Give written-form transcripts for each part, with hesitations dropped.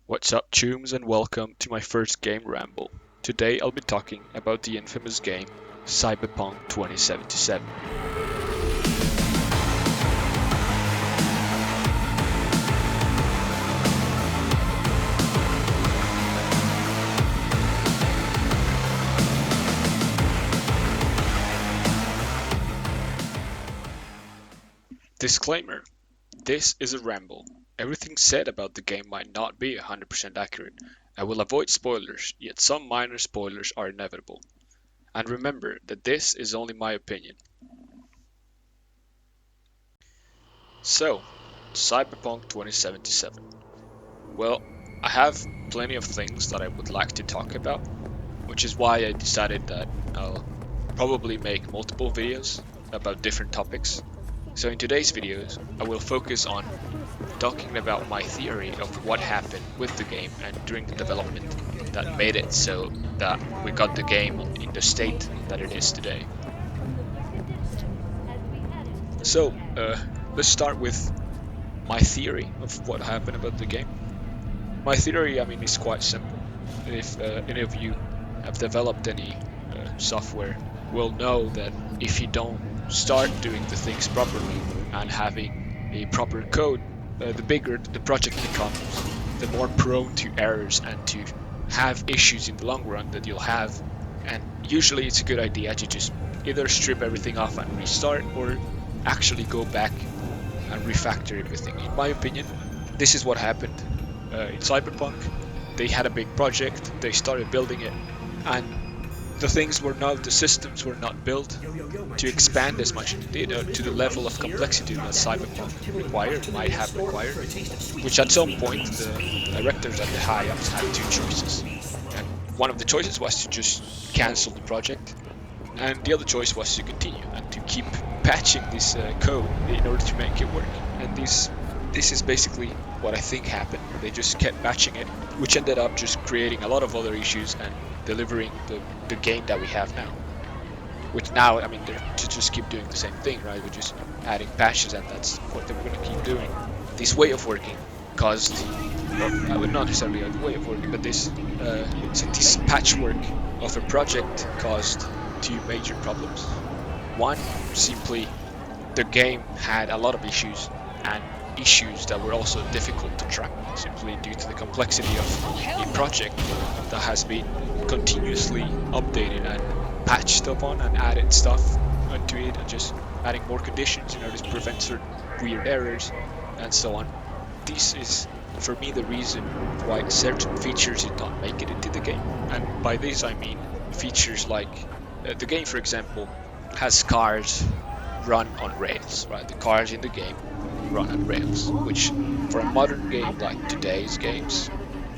What's up, chooms, and welcome to my first game ramble. Today I'll be talking about the infamous game Cyberpunk 2077. Disclaimer: this is a ramble. Everything said about the game might not be 100% accurate. I will avoid spoilers, yet some minor spoilers are inevitable. And remember that this is only my opinion. So, Cyberpunk 2077. Well, I have plenty of things that I would like to talk about, which is why I decided that I'll probably make multiple videos about different topics. So in today's videos, I will focus on talking about my theory of what happened with the game and during the development that made it so that we got the game in the state that it is today. So, let's start with my theory of what happened about the game. My theory, is quite simple. If any of you have developed any software, will know that if you don't start doing the things properly and having a proper code, the bigger the project becomes, the more prone to errors and to have issues in the long run that you'll have. And usually it's a good idea to just either strip everything off and restart, or actually go back and refactor everything. In my opinion, this is what happened in Cyberpunk. They had a big project, they started building it, and the systems were not built to expand as much as they did, to the level of complexity that Cyberpunk might have required, which at some point the directors at the high ups had two choices. And one of the choices was to just cancel the project, and the other choice was to continue and to keep patching this code in order to make it work. And this is basically what I think happened. They just kept patching it, which ended up just creating a lot of other issues and delivering the game that we have now. Which now, they're to just keep doing the same thing, right? We're just adding patches, and that's what they're going to keep doing. This way of working caused, well, not necessarily the way of working, but this patchwork of a project caused two major problems. One, simply the game had a lot of issues, and issues that were also difficult to track, simply due to the complexity of a project that has been continuously updated and patched upon and added stuff onto it, and just adding more conditions in order to prevent certain weird errors and so on. This is, for me, the reason why certain features did not make it into the game. And by this I mean features like the game, for example, has cars run on rails, right? The cars in the game run on rails, which for a modern game like today's games,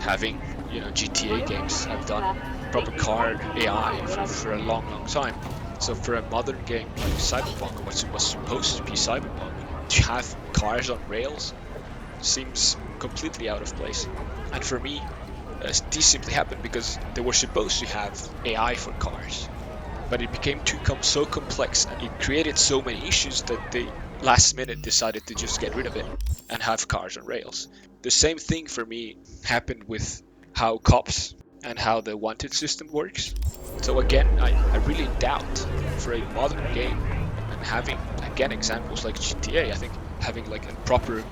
having GTA games have done proper car AI for a long time. So for a modern game like Cyberpunk, what was supposed to be Cyberpunk, to have cars on rails seems completely out of place. And for me, this simply happened because they were supposed to have AI for cars, but it became so complex, and it created so many issues that they last minute decided to just get rid of it and have cars on rails. The same thing for me happened with how cops and how the wanted system works. So again, I really doubt, for a modern game, and having again examples like GTA, I think having like a proper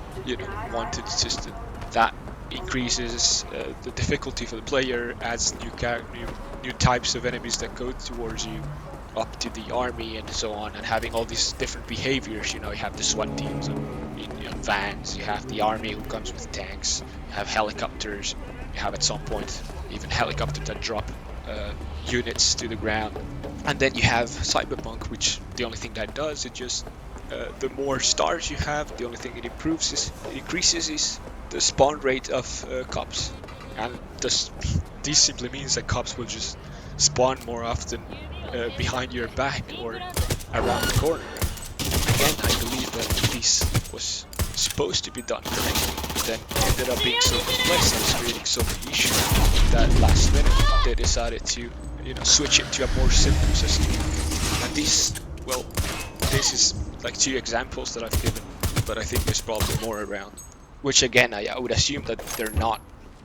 wanted system that increases the difficulty for the player, adds new types of enemies that go towards you, up to the army and so on, and having all these different behaviors. You have the SWAT teams in vans, you have the army who comes with tanks, you have helicopters, you have at some point even helicopters that drop units to the ground, and then you have Cyberpunk, which the only thing that does is just the more stars you have, the only thing it increases is the spawn rate of cops. And this simply means that cops will just spawn more often behind your back or around the corner. Again, I believe that this was supposed to be done correctly, but then ended up being so complex and was creating so many issues that last minute they decided to switch it to a more simple system. And this is like two examples that I've given, but I think there's probably more around, which again I would assume that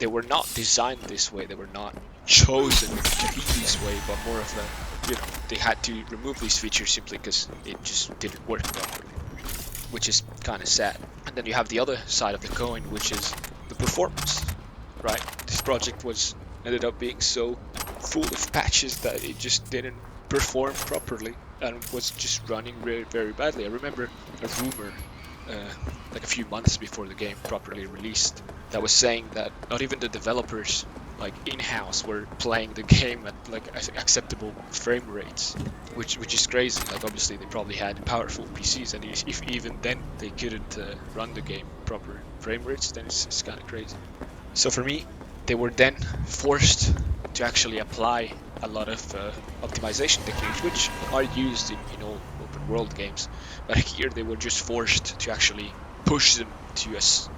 they were not designed this way. They were not chosen to be this way, but more of a, they had to remove these features simply because it just didn't work properly, which is kind of sad. And then you have the other side of the coin, which is the performance, right? This project ended up being so full of patches that it just didn't perform properly and was just running very, very badly. I remember a rumor like a few months before the game properly released that was saying that not even the developers like in-house were playing the game at like acceptable frame rates, which is crazy. Like obviously they probably had powerful PCs, and if even then they couldn't run the game proper frame rates, then it's kind of crazy. So for me, they were then forced to actually apply a lot of optimization techniques, which are used in all open world games. But here they were just forced to actually push them to as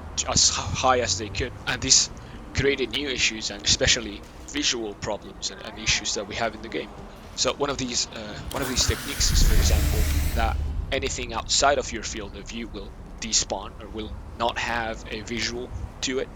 high as they could. And this created new issues, and especially visual problems and issues that we have in the game. So one of these techniques is, for example, that anything outside of your field of view will despawn or will not have a visual to it.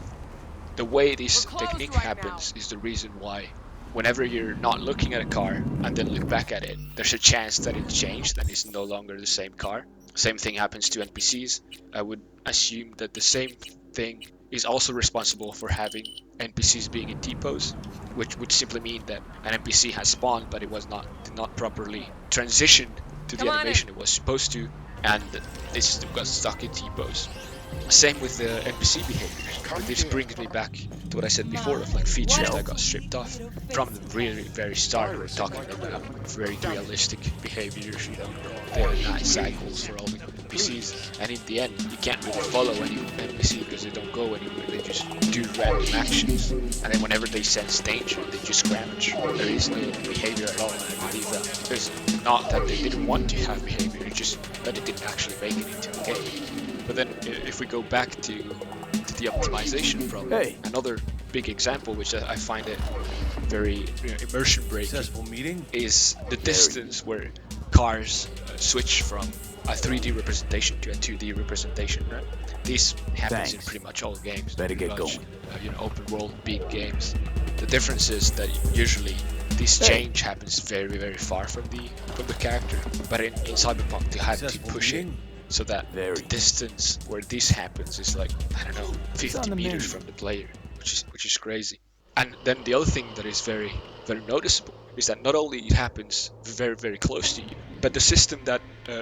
The way this technique happens is the reason why whenever you're not looking at a car and then look back at it, there's a chance that it changed and it's no longer the same car. Same thing happens to NPCs. I would assume that the same thing is also responsible for having NPCs being in T-pose, which would simply mean that an NPC has spawned, but it did not properly transition to the animation it was supposed to, and this got stuck in T-pose. Same with the NPC behaviors. This brings me back to what I said before of like features that got stripped off from the really very start. We're talking about very realistic behaviors, very nice cycles for all the NPCs, and in the end you can't really follow any NPC because they don't go anywhere. They just do random actions, and then whenever they sense danger, they just scavenge. There is no behavior at all, and I believe that it's not that they didn't want to have behavior, it's just that it didn't actually make it into the game. But then if we go back to the optimization problem, another big example which I find it very immersion breaking is the distance where cars switch from a 3D representation to a 2D representation, right? This happens in pretty much all games. Better get going. Open world big games. The difference is that usually this change happens very, very far from the character, but in Cyberpunk they had to push it so that the distance where this happens is like, I don't know, 50 meters from the player, which is crazy. And then the other thing that is very, very noticeable is that not only it happens very, very close to you, but the system that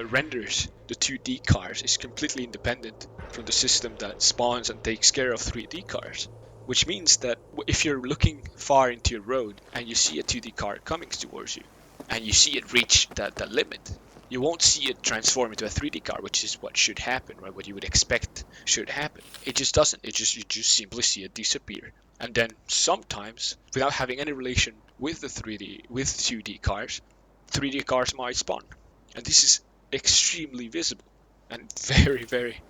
renders the 2D cars is completely independent from the system that spawns and takes care of 3D cars. Which means that if you're looking far into a road and you see a 2D car coming towards you, and you see it reach that limit, you won't see it transform into a 3D car, which is what should happen, right? What you would expect should happen. It just doesn't. You just simply see it disappear. And then sometimes, without having any relation with the 2D cars, 3D cars might spawn. And this is extremely visible and very, very,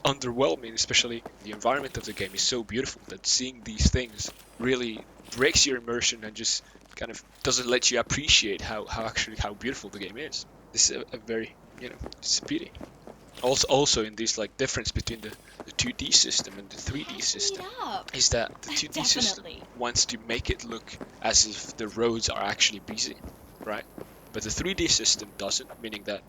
underwhelming. Especially the environment of the game is so beautiful that seeing these things really breaks your immersion and just kind of doesn't let you appreciate how beautiful the game is. This is a very, it's a pity. Also in this like difference between the 2D system and the 3D system is that the 2D system wants to make it look as if the roads are actually busy, right? But the 3D system doesn't, meaning that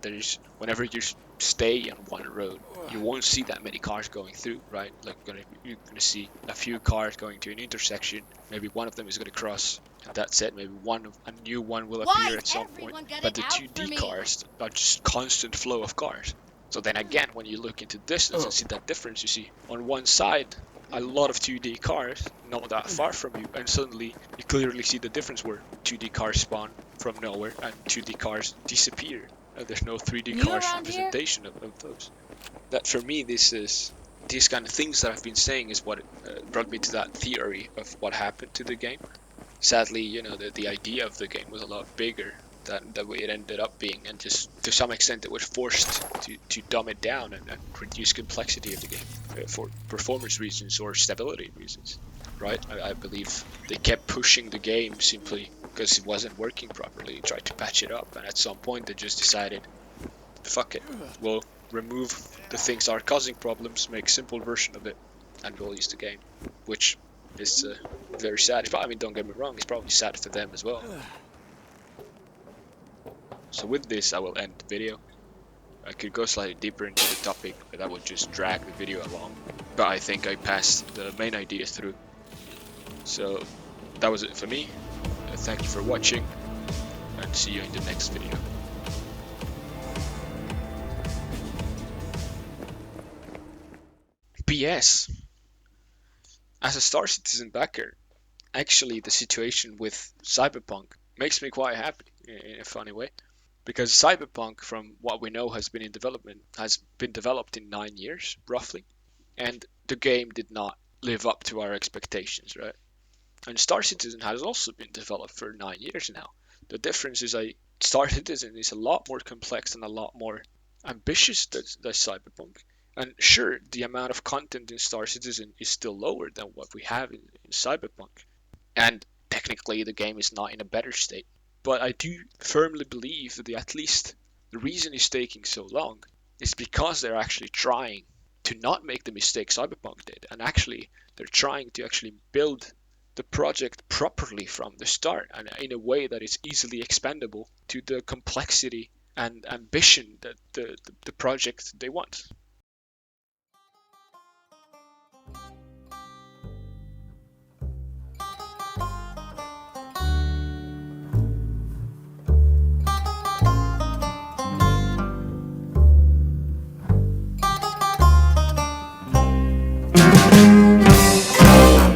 whenever you stay on one road, you won't see that many cars going through, right? Like you're gonna see a few cars going to an intersection. Maybe one of them is gonna cross. That's it. Maybe a new one will appear at some point. But the 2D cars are just constant flow of cars. So then again, when you look into distance and see that difference, you see on one side a lot of 2D cars not that far from you, and suddenly you clearly see the difference where 2D cars spawn from nowhere and 2D cars disappear. There's no 3D cars representation of those. That for me, these kind of things that I've been saying is what brought me to that theory of what happened to the game. Sadly, the idea of the game was a lot bigger than the way it ended up being, and just to some extent it was forced to dumb it down and reduce complexity of the game for performance reasons or stability reasons, right? I believe they kept pushing the game simply because it wasn't working properly, tried to patch it up, and at some point they just decided, fuck it, we'll remove the things that are causing problems, make a simple version of it, and release the game, which It's very sad. I mean, don't get me wrong, it's probably sad for them as well. So with this, I will end the video. I could go slightly deeper into the topic, but that would just drag the video along. But I think I passed the main ideas through. So that was it for me. Thank you for watching, and see you in the next video. PS. As a Star Citizen backer, actually the situation with Cyberpunk makes me quite happy in a funny way. Because Cyberpunk, from what we know, has been developed in 9 years, roughly. And the game did not live up to our expectations, right? And Star Citizen has also been developed for 9 years now. The difference is Star Citizen is a lot more complex and a lot more ambitious than Cyberpunk. And sure, the amount of content in Star Citizen is still lower than what we have in Cyberpunk. And technically, the game is not in a better state. But I do firmly believe that at least the reason it's taking so long is because they're actually trying to not make the mistake Cyberpunk did, and actually they're trying to actually build the project properly from the start and in a way that is easily expandable to the complexity and ambition that the project they want.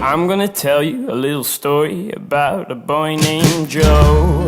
I'm gonna tell you a little story about a boy named Joe.